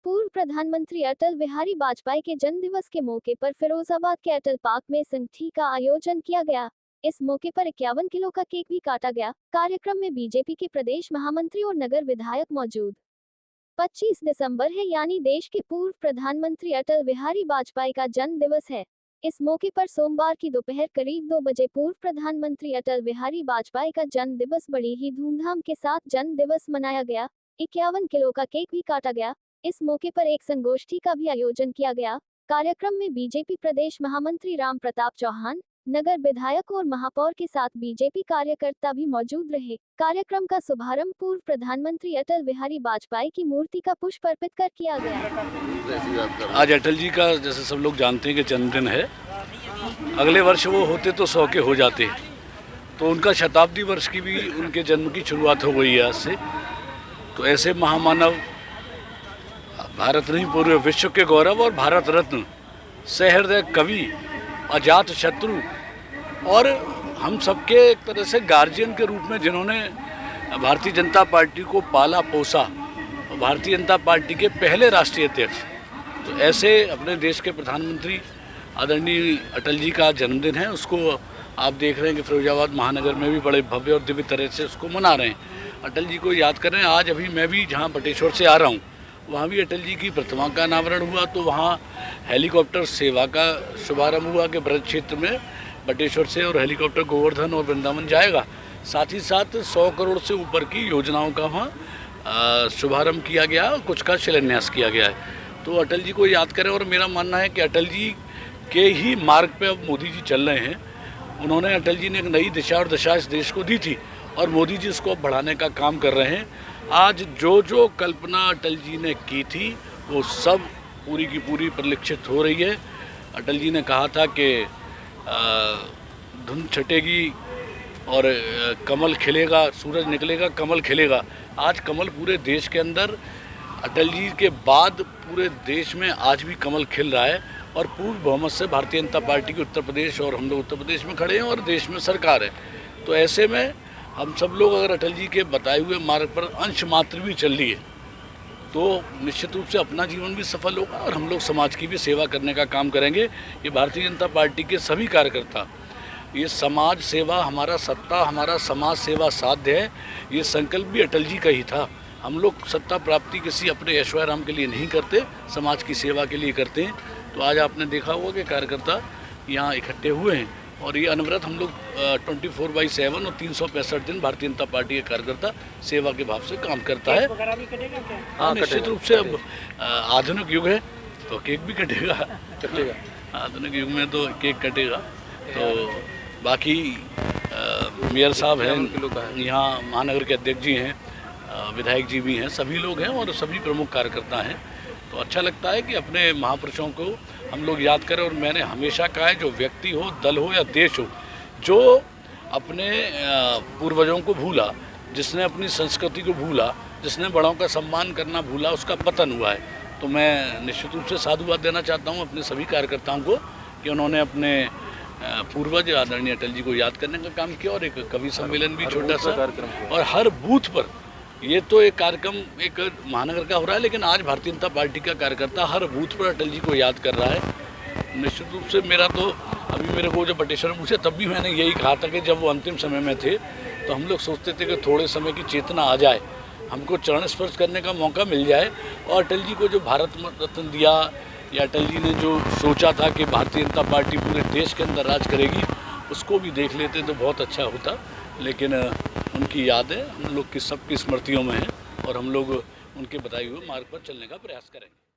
पूर्व प्रधानमंत्री अटल बिहारी वाजपेयी के जन्मदिवस के मौके पर फिरोजाबाद के अटल पार्क में संगठी का आयोजन किया गया। इस मौके पर 51 किलो का केक भी काटा गया। कार्यक्रम में बीजेपी के प्रदेश महामंत्री और नगर विधायक मौजूद। 25 दिसंबर है, यानी देश के पूर्व प्रधानमंत्री अटल बिहारी वाजपेयी का जन्म दिवस है। इस मौके पर सोमवार की दोपहर करीब 2 बजे पूर्व प्रधानमंत्री अटल बिहारी वाजपेयी का जन्म दिवस बड़ी ही धूमधाम के साथ जन्म दिवस मनाया गया। 51 किलो का केक भी काटा गया। इस मौके पर एक संगोष्ठी का भी आयोजन किया गया। कार्यक्रम में बीजेपी प्रदेश महामंत्री राम प्रताप चौहान, नगर विधायक और महापौर के साथ बीजेपी कार्यकर्ता भी मौजूद रहे। कार्यक्रम का शुभारंभ पूर्व प्रधानमंत्री अटल बिहारी वाजपेयी की मूर्ति का पुष्प अर्पित कर किया गया। आज अटल जी का, जैसे सब लोग जानते हैं, कि जन्मदिन है। अगले वर्ष वो होते तो 100 के हो जाते, तो उनका शताब्दी वर्ष की भी उनके जन्म की शुरुआत हो गई है आज से। तो ऐसे महामानव, भारत नहीं पूरे विश्व के गौरव और भारत रत्न, सहृदय कवि, अजात शत्रु और हम सबके एक तरह से गार्जियन के रूप में जिन्होंने भारतीय जनता पार्टी को पाला पोसा, भारतीय जनता पार्टी के पहले राष्ट्रीय अध्यक्ष, तो ऐसे अपने देश के प्रधानमंत्री आदरणीय अटल जी का जन्मदिन है। उसको आप देख रहे हैं कि फिरोजाबाद महानगर में भी बड़े भव्य और दिव्य तरह से उसको मना रहे हैं। अटल जी को याद कर रहे हैं। आज अभी मैं भी जहाँ बटेश्वर से आ रहा हूँ, वहाँ भी अटल जी की प्रतिमा का अनावरण हुआ, तो वहाँ हेलीकॉप्टर सेवा का शुभारंभ हुआ कि ब्रज क्षेत्र में बटेश्वर से और हेलीकॉप्टर गोवर्धन और वृंदावन जाएगा। साथ ही साथ 100 करोड़ से ऊपर की योजनाओं का वहाँ शुभारंभ किया गया और कुछ का शिलान्यास किया गया है। तो अटल जी को याद करें। और मेरा मानना है कि अटल जी के ही मार्ग पे अब मोदी जी चल रहे हैं। उन्होंने, अटल जी ने एक नई दिशा और दशा इस देश को दी थी और मोदी जी इसको बढ़ाने का काम कर रहे हैं। आज जो जो कल्पना अटल जी ने की थी वो सब पूरी की पूरी परिलक्षित हो रही है। अटल जी ने कहा था कि धुंध छटेगी और कमल खिलेगा, सूरज निकलेगा, कमल खिलेगा। आज कमल पूरे देश के अंदर, अटल जी के बाद पूरे देश में आज भी कमल खिल रहा है। और पूर्ण बहुमत से भारतीय जनता पार्टी के उत्तर प्रदेश, और हम लोग उत्तर प्रदेश में खड़े हैं और देश में सरकार है। तो ऐसे में हम सब लोग अगर अटल जी के बताए हुए मार्ग पर अंश मात्र भी चल रही है तो निश्चित रूप से अपना जीवन भी सफल होगा और हम लोग समाज की भी सेवा करने का काम करेंगे। ये भारतीय जनता पार्टी के सभी कार्यकर्ता, ये समाज सेवा हमारा सत्ता, हमारा समाज सेवा साध्य है, ये संकल्प भी अटल जी का ही था। हम लोग सत्ता प्राप्ति किसी अपने ऐश्वर्य के लिए नहीं करते, समाज की सेवा के लिए करते हैं। तो आज आपने देखा होगा कि कार्यकर्ता यहाँ इकट्ठे हुए हैं और ये अनवरत हम लोग 24/7 और 365 दिन भारतीय जनता पार्टी के कार्यकर्ता सेवा के भाव से काम करता है। हाँ, निश्चित रूप से अब आधुनिक युग है तो केक भी कटेगा। आधुनिक युग में तो केक कटेगा। तो बाकी मेयर साहब हैं, यहाँ महानगर के अध्यक्ष जी हैं, विधायक जी भी हैं, सभी लोग हैं और सभी प्रमुख कार्यकर्ता हैं। तो अच्छा लगता है कि अपने महापुरुषों को हम लोग याद करें। और मैंने हमेशा कहा है, जो व्यक्ति हो, दल हो या देश हो, जो अपने पूर्वजों को भूला, जिसने अपनी संस्कृति को भूला, जिसने बड़ों का सम्मान करना भूला, उसका पतन हुआ है। तो मैं निश्चित रूप से साधुवाद देना चाहता हूँ अपने सभी कार्यकर्ताओं को कि उन्होंने अपने पूर्वज आदरणीय अटल जी को याद करने का काम किया। और एक कवि सम्मेलन भी छोटा सा कार्यक्रम, और हर बूथ पर, ये तो एक कार्यक्रम एक महानगर का हो रहा है, लेकिन आज भारतीय जनता पार्टी का कार्यकर्ता हर बूथ पर अटल जी को याद कर रहा है। निश्चित रूप से मेरा तो, अभी मेरे को जब बटेश्वर में पूछा तब भी मैंने यही कहा था कि जब वो अंतिम समय में थे तो हम लोग सोचते थे कि थोड़े समय की चेतना आ जाए, हमको चरण स्पर्श करने का मौका मिल जाए। और अटल जी को जो भारत रत्न दिया, या अटल जी ने जो सोचा था कि भारतीय जनता पार्टी पूरे देश के अंदर राज करेगी, उसको भी देख लेते तो बहुत अच्छा होता। लेकिन उनकी यादें हम लोग की सबकी स्मृतियों में हैं और हम लोग उनके बताए हुए मार्ग पर चलने का प्रयास करेंगे।